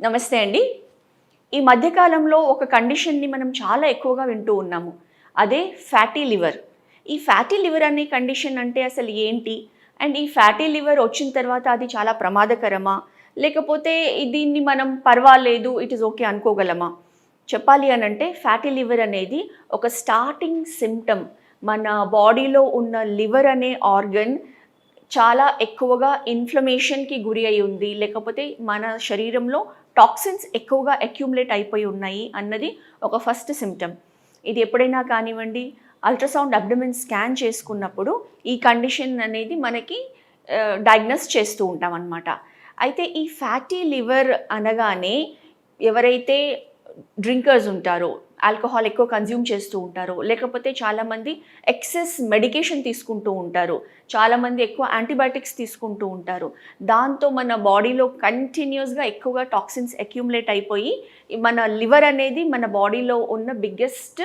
నమస్తే అండి. ఈ మధ్య కాలంలో ఒక కండిషన్‌ని మనం చాలా ఎక్కువగా వింటూ ఉన్నాము. అదే ఫ్యాటీ లివర్. ఈ ఫ్యాటీ లివర్ అనే కండిషన్ అంటే అసలు ఏంటి? అండ్ ఈ ఫ్యాటీ లివర్ వచ్చిన తర్వాత అది చాలా ప్రమాదకరమా? లేకపోతే దీన్ని మనం పర్వాలేదు, ఇట్ ఈస్ ఓకే అనుకోగలమా? చెప్పాలి అనంటే ఫ్యాటీ లివర్ అనేది ఒక స్టార్టింగ్ సింప్టమ్. మన బాడీలో ఉన్న లివర్ అనే ఆర్గన్ చాలా ఎక్కువగా ఇన్‌ఫ్లమేషన్‌కి గురి అయ్యి ఉంది. లేకపోతే మన శరీరంలో టాక్సిన్స్ ఎక్కువగా అక్యుములేట్ అయిపోయి ఉన్నాయి అన్నది ఒక ఫస్ట్ సింప్టమ్. ఇది ఎప్పుడైనా కానివ్వండి, అల్ట్రాసౌండ్ అబ్డోమెన్ స్కాన్ చేసుకున్నప్పుడు ఈ కండిషన్ అనేది మనకి డయాగ్నోస్ చేస్తూ ఉంటామన్నమాట. అయితే ఈ ఫ్యాటీ లివర్ అనగానే ఎవరైతే డ్రింకర్స్ ఉంటారో, ఆల్కహాల్ ఎక్కువ కన్జ్యూమ్ చేస్తూ ఉంటారో, లేకపోతే చాలామంది ఎక్సెస్ మెడికేషన్ తీసుకుంటూ ఉంటారు. చాలామంది ఎక్కువ యాంటీబయాటిక్స్ తీసుకుంటూ ఉంటారు. దాంతో మన బాడీలో కంటిన్యూస్‌గా ఎక్కువగా టాక్సిన్స్ అక్యుములేట్ అయిపోయి మన లివర్ అనేది మన బాడీలో ఉన్న బిగ్గెస్ట్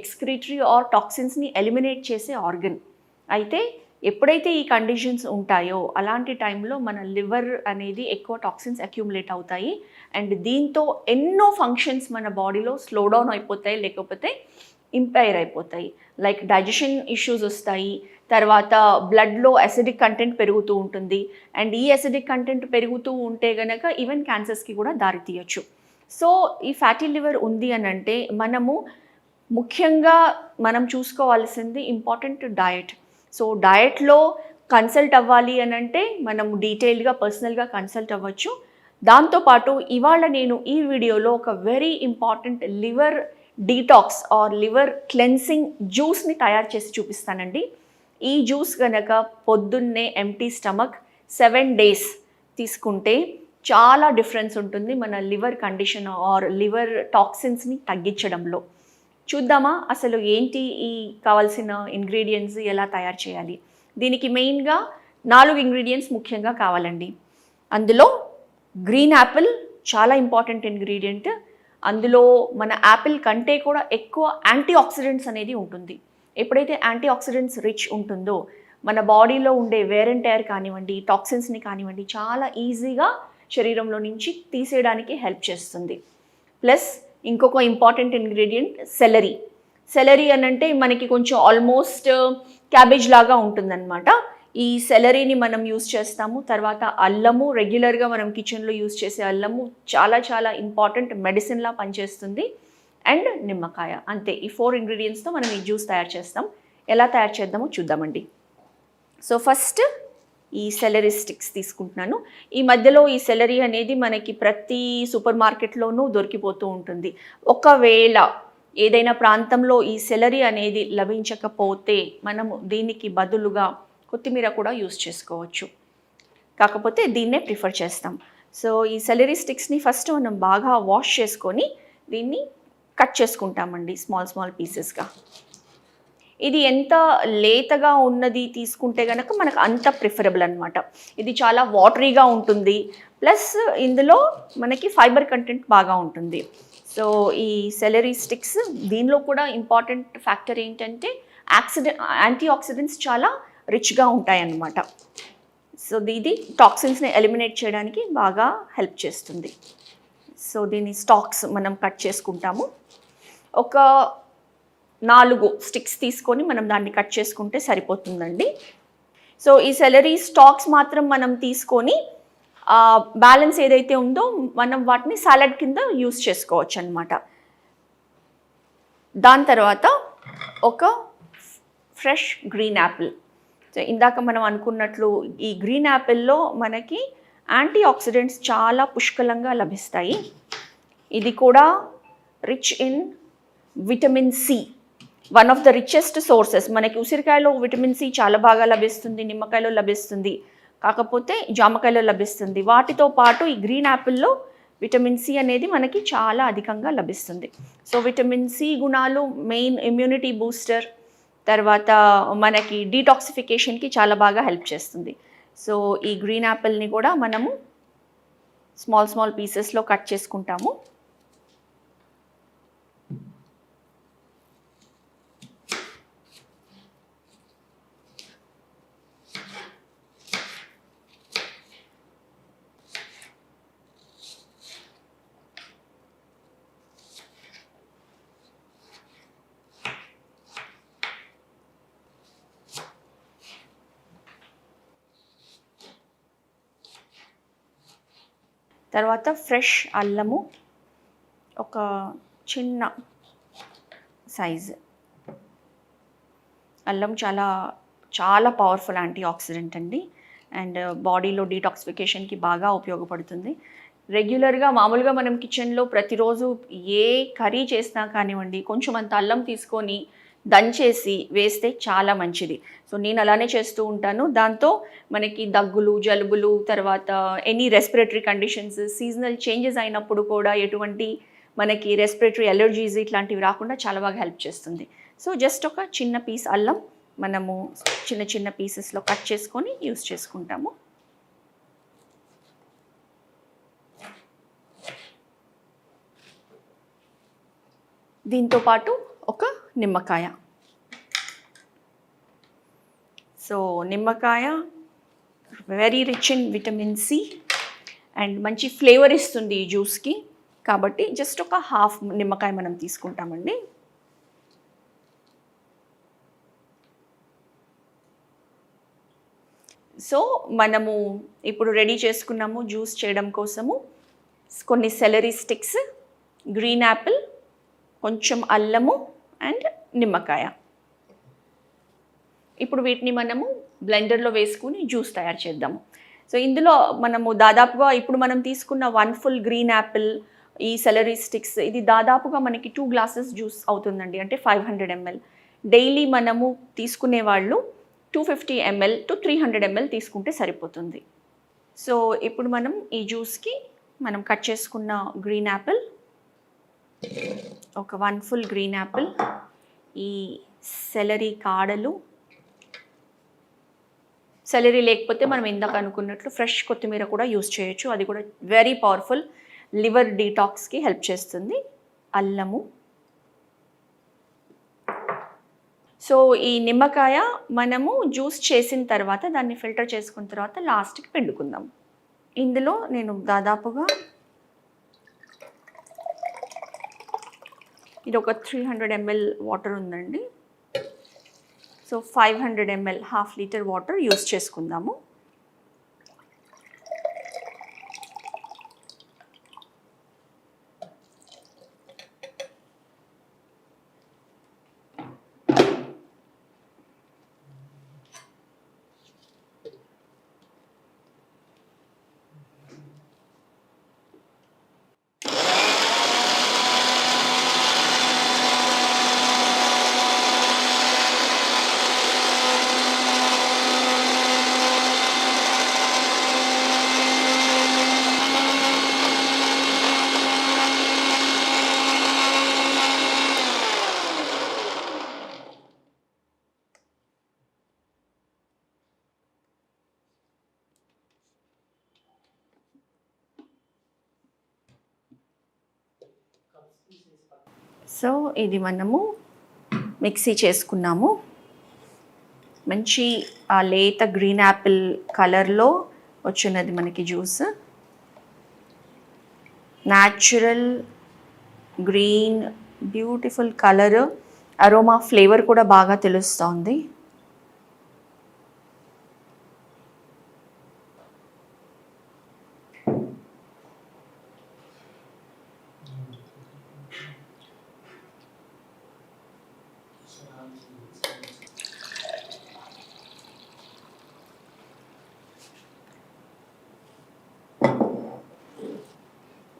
ఎక్స్‌క్రీటరీ ఆర్ టాక్సిన్స్‌ని ఎలిమినేట్ చేసే ఆర్గన్. అయితే ఎప్పుడైతే ఈ కండిషన్స్ ఉంటాయో అలాంటి టైంలో మన లివర్ అనేది ఎక్కువ టాక్సిన్స్ అక్యుములేట్ అవుతాయి. అండ్ దీంతో ఎన్నో ఫంక్షన్స్ మన బాడీలో స్లో డౌన్ అయిపోతాయి, లేకపోతే ఇంపైర్ అయిపోతాయి. లైక్ డైజెషన్ ఇష్యూస్ వస్తాయి. తర్వాత బ్లడ్‌లో అసిడిక్ కంటెంట్ పెరుగుతూ ఉంటుంది. అండ్ ఈ అసిడిక్ కంటెంట్ పెరుగుతూ ఉంటే గనక ఈవెన్ క్యాన్సర్స్‌కి కూడా దారి తీయొచ్చు. సో ఈ ఫ్యాటీ లివర్ ఉంది అనంటే మనము ముఖ్యంగా మనం చూసుకోవాల్సింది ఇంపార్టెంట్ డయట్. సో డయట్లో కన్సల్ట్ అవ్వాలి అనంటే మనం డీటెయిల్డ్‌గా పర్సనల్‌గా కన్సల్ట్ అవ్వచ్చు. దాంతోపాటు ఇవాళ నేను ఈ వీడియోలో ఒక very important liver detox or liver cleansing జ్యూస్ని తయారు చేసి చూపిస్తానండి. ఈ జ్యూస్ గనక పొద్దున్నే ఎంప్టీ స్టమక్ 7 days తీసుకుంటే చాలా డిఫరెన్స్ ఉంటుంది మన లివర్ కండిషన్ ఆర్ లివర్ టాక్సిన్స్ని తగ్గించడంలో. చూద్దామా అసలు ఏంటి ఈ కావాల్సిన ఇంగ్రీడియంట్స్ ఎలా తయారు చేయాలి? దీనికి మెయిన్‌గా 4 ఇంగ్రీడియంట్స్ ముఖ్యంగా కావాలండి. అందులో గ్రీన్ యాపిల్ చాలా ఇంపార్టెంట్ ఇంగ్రీడియంట్. అందులో మన యాపిల్ కంటే కూడా ఎక్కువ యాంటీ ఆక్సిడెంట్స్ అనేది ఉంటుంది. ఎప్పుడైతే యాంటీ ఆక్సిడెంట్స్ రిచ్ ఉంటుందో మన బాడీలో ఉండే వేర్ అండ్ టైర్ కానివ్వండి, టాక్సిన్స్‌ని కానివ్వండి చాలా ఈజీగా శరీరంలో నుంచి తీసేయడానికి హెల్ప్ చేస్తుంది. ప్లస్ ఇంకొక ఇంపార్టెంట్ ఇంగ్రీడియంట్ సెలరీ. సెలరీ అనంటే మనకి కొంచెం ఆల్మోస్ట్ క్యాబేజ్ లాగా ఉంటుందన్నమాట. ఈ సెలరీని మనం యూస్ చేస్తాము. తర్వాత అల్లము, రెగ్యులర్గా మనం కిచెన్లో యూస్ చేసే అల్లము చాలా చాలా ఇంపార్టెంట్ మెడిసిన్లా పనిచేస్తుంది. అండ్ నిమ్మకాయ. అంతే, ఈ 4 ఇంగ్రీడియంట్స్తో మనం ఈ జ్యూస్ తయారు చేస్తాం. ఎలా తయారు చేద్దామో చూద్దామండి. సో ఫస్ట్ ఈ సెలరీ స్టిక్స్ తీసుకుంటున్నాను. ఈ మధ్యలో ఈ సెలరీ అనేది మనకి ప్రతి సూపర్ మార్కెట్లోనూ దొరికిపోతూ ఉంటుంది. ఒకవేళ ఏదైనా ప్రాంతంలో ఈ సెలరీ అనేది లభించకపోతే మనము దీనికి బదులుగా కొత్తిమీర కూడా యూస్ చేసుకోవచ్చు. కాకపోతే దీన్నే ప్రిఫర్ చేస్తాం. సో ఈ సెలరీ స్టిక్స్ని ఫస్ట్ మనం బాగా వాష్ చేసుకొని దీన్ని కట్ చేసుకుంటామండి స్మాల్ స్మాల్ పీసెస్గా. ఇది ఎంత లేతగా ఉన్నది తీసుకుంటే గనక మనకు అంత ప్రిఫరబుల్ అనమాట. ఇది చాలా వాటరీగా ఉంటుంది. ప్లస్ ఇందులో మనకి ఫైబర్ కంటెంట్ బాగా ఉంటుంది. సో ఈ సెలరీ స్టిక్స్ దీనిలో కూడా ఇంపార్టెంట్ ఫ్యాక్టర్ ఏంటంటే యాంటీ ఆక్సిడెంట్స్ చాలా రిచ్గా ఉంటాయన్నమాట. సో ఇది టాక్సిన్స్ని ఎలిమినేట్ చేయడానికి బాగా హెల్ప్ చేస్తుంది. సో దీని స్టాక్స్ మనం కట్ చేసుకుంటాము. ఒక 4 స్టిక్స్ తీసుకొని మనం దాన్ని కట్ చేసుకుంటే సరిపోతుందండి. సో ఈ సెలరీ స్టాక్స్ మాత్రం మనం తీసుకొని బ్యాలెన్స్ ఏదైతే ఉందో మనం వాటిని సాలడ్ కింద యూస్ చేసుకోవచ్చు అన్నమాట. దాని తర్వాత ఒక ఫ్రెష్ గ్రీన్ యాపిల్. సో ఇందాక మనం అనుకున్నట్లు ఈ గ్రీన్ యాపిల్లో మనకి యాంటీ ఆక్సిడెంట్స్ చాలా పుష్కలంగా లభిస్తాయి. ఇది కూడా rich in vitamin C. One of the richest sources. మనకి ఉసిరికాయలో విటమిన్ సి చాలా బాగా లభిస్తుంది, నిమ్మకాయలో లభిస్తుంది, కాకపోతే జామకాయలో లభిస్తుంది. వాటితో పాటు ఈ గ్రీన్ యాపిల్లో విటమిన్ సి అనేది మనకి చాలా అధికంగా లభిస్తుంది. సో విటమిన్ సి గుణాలు మెయిన్ ఇమ్యూనిటీ బూస్టర్, తర్వాత మనకి డీటాక్సిఫికేషన్కి చాలా బాగా హెల్ప్ చేస్తుంది. సో ఈ గ్రీన్ యాపిల్ని కూడా మనము స్మాల్ స్మాల్ పీసెస్లో కట్ చేసుకుంటాము. తర్వాత ఫ్రెష్ అల్లము ఒక చిన్న సైజు. అల్లం చాలా చాలా పవర్ఫుల్ యాంటీ ఆక్సిడెంట్ అండి, అండ్ బాడీలో డీటాక్సిఫికేషన్కి బాగా ఉపయోగపడుతుంది. రెగ్యులర్గా మామూలుగా మనం కిచెన్లో ప్రతిరోజు ఏ కర్రీ చేసినా కానివ్వండి, కొంచెం అంత అల్లం తీసుకొని దంచేసి వేస్తే చాలా మంచిది. సో నేను అలానే చేస్తూ ఉంటాను. దాంతో మనకి దగ్గులు, జలుబులు, తర్వాత any respiratory conditions, seasonal changes అయినప్పుడు కూడా ఎటువంటి మనకి రెస్పిరేటరీ అలర్జీస్ ఇట్లాంటివి రాకుండా చాలా బాగా హెల్ప్ చేస్తుంది. సో జస్ట్ ఒక చిన్న పీస్ అల్లం మనము చిన్న చిన్న పీసెస్లో కట్ చేసుకొని యూస్ చేసుకుంటాము. దీంతో పాటు ఒక నిమ్మకాయ. సో నిమ్మకాయ very rich in vitamin C and మంచి ఫ్లేవర్ ఇస్తుంది ఈ జ్యూస్కి. కాబట్టి జస్ట్ ఒక హాఫ్ నిమ్మకాయ మనం తీసుకుంటామండి. సో మనము ఇప్పుడు రెడీ చేసుకున్నాము జ్యూస్ చేయడం కోసము. కొన్ని సెలరీ స్టిక్స్, గ్రీన్ యాపిల్, కొంచెం అల్లము అండ్ నిమ్మకాయ. ఇప్పుడు వీటిని మనము బ్లెండర్లో వేసుకుని జ్యూస్ తయారు చేద్దాము. సో ఇందులో మనము దాదాపుగా ఇప్పుడు మనం తీసుకున్న 1 ఫుల్ గ్రీన్ యాపిల్, ఈ సెలరీ స్టిక్స్, ఇది దాదాపుగా మనకి 2 గ్లాసెస్ జ్యూస్ అవుతుందండి, అంటే 500 ml. డైలీ మనము తీసుకునే వాళ్ళు 250 ml టు 300 ml తీసుకుంటే సరిపోతుంది. సో ఇప్పుడు మనం ఈ జ్యూస్కి మనం కట్ చేసుకున్న గ్రీన్ యాపిల్, ఒక 1 ఫుల్ గ్రీన్ యాపిల్, ఈ సెలరీ కాడలు, సెలరీ లేకపోతే మనం ఇందాక అనుకున్నట్లు ఫ్రెష్ కొత్తిమీర కూడా యూస్ చేయొచ్చు, అది కూడా వెరీ పవర్ఫుల్, లివర్ డీటాక్స్కి హెల్ప్ చేస్తుంది, అల్లము. సో ఈ నిమ్మకాయ మనము జ్యూస్ చేసిన తర్వాత దాన్ని ఫిల్టర్ చేసుకున్న తర్వాత లాస్ట్కి పిండుకుందాం. ఇందులో నేను దాదాపుగా ఇది ఒక 300 ml వాటర్ ఉందండి. So 500 ml, half litre water use చేసుకుందాము. సో ఇది మనము మిక్సీ చేసుకున్నాము. మంచి ఆ లేత గ్రీన్ యాపిల్ కలర్లో వచ్చినది మనకి juice. Natural green beautiful colour, aroma, flavour కూడా బాగా తెలుస్తోంది.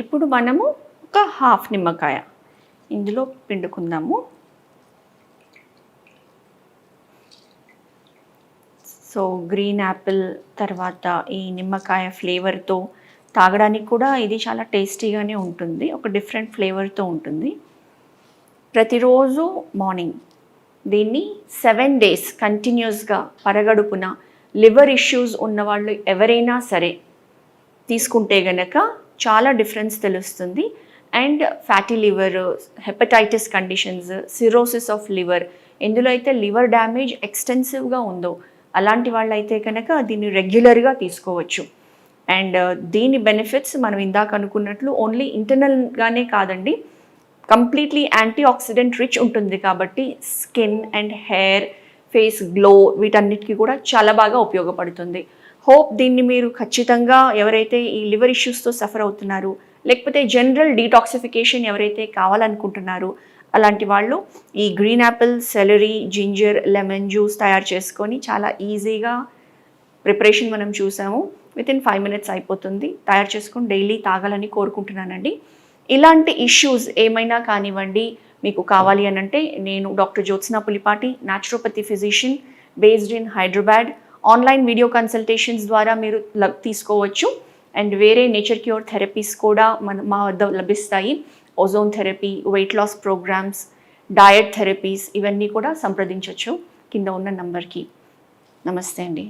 ఇప్పుడు మనము ఒక హాఫ్ నిమ్మకాయ ఇందులో పిండుకుందాము. సో గ్రీన్ యాపిల్ తర్వాత ఈ నిమ్మకాయ ఫ్లేవర్తో తాగడానికి కూడా ఇది చాలా టేస్టీగానే ఉంటుంది, ఒక డిఫరెంట్ ఫ్లేవర్తో ఉంటుంది. ప్రతిరోజు మార్నింగ్ దీన్ని 7 days కంటిన్యూస్గా పరగడుపున లివర్ ఇష్యూస్ ఉన్నవాళ్ళు ఎవరైనా సరే తీసుకుంటే గనక చాలా డిఫరెన్స్ తెలుస్తుంది. And fatty liver, hepatitis conditions, cirrhosis of liver, ఎందులో అయితే లివర్ డ్యామేజ్ ఎక్స్టెన్సివ్గా ఉందో అలాంటి వాళ్ళైతే కనుక దీన్ని రెగ్యులర్గా తీసుకోవచ్చు. అండ్ దీని బెనిఫిట్స్ మనం ఇందాక అనుకున్నట్లు ఓన్లీ ఇంటర్నల్గానే కాదండి, కంప్లీట్లీ యాంటీ ఆక్సిడెంట్ రిచ్ ఉంటుంది. కాబట్టి skin and hair, face glow వీటన్నిటికీ కూడా చాలా బాగా ఉపయోగపడుతుంది. హోప్ దీన్ని మీరు ఖచ్చితంగా ఎవరైతే ఈ లివర్ ఇష్యూస్తో సఫర్ అవుతున్నారు, లేకపోతే జనరల్ డీటాక్సిఫికేషన్ ఎవరైతే కావాలనుకుంటున్నారో అలాంటి వాళ్ళు ఈ green Apple, salary, ginger, lemon juice తయారు చేసుకొని చాలా ఈజీగా ప్రిపరేషన్ మనం చూసాము. వితిన్ 5 minutes అయిపోతుంది. తయారు చేసుకొని డైలీ తాగాలని కోరుకుంటున్నానండి. ఇలాంటి ఇష్యూస్ ఏమైనా కానివ్వండి మీకు కావాలి అని అంటే నేను doctor Jyotsna Pulipati, naturopathy physician based in Hyderabad. Online video consultations ద్వారా మీరు తీసుకోవచ్చు. అండ్ వేరే నేచర్ క్యూర్ థెరపీస్ కూడా మా వద్ద లభిస్తాయి. Ozone therapy, weight loss programmes, diet therapies ఇవన్నీ కూడా సంప్రదించవచ్చు కింద ఉన్న నంబర్కి. నమస్తే అండి.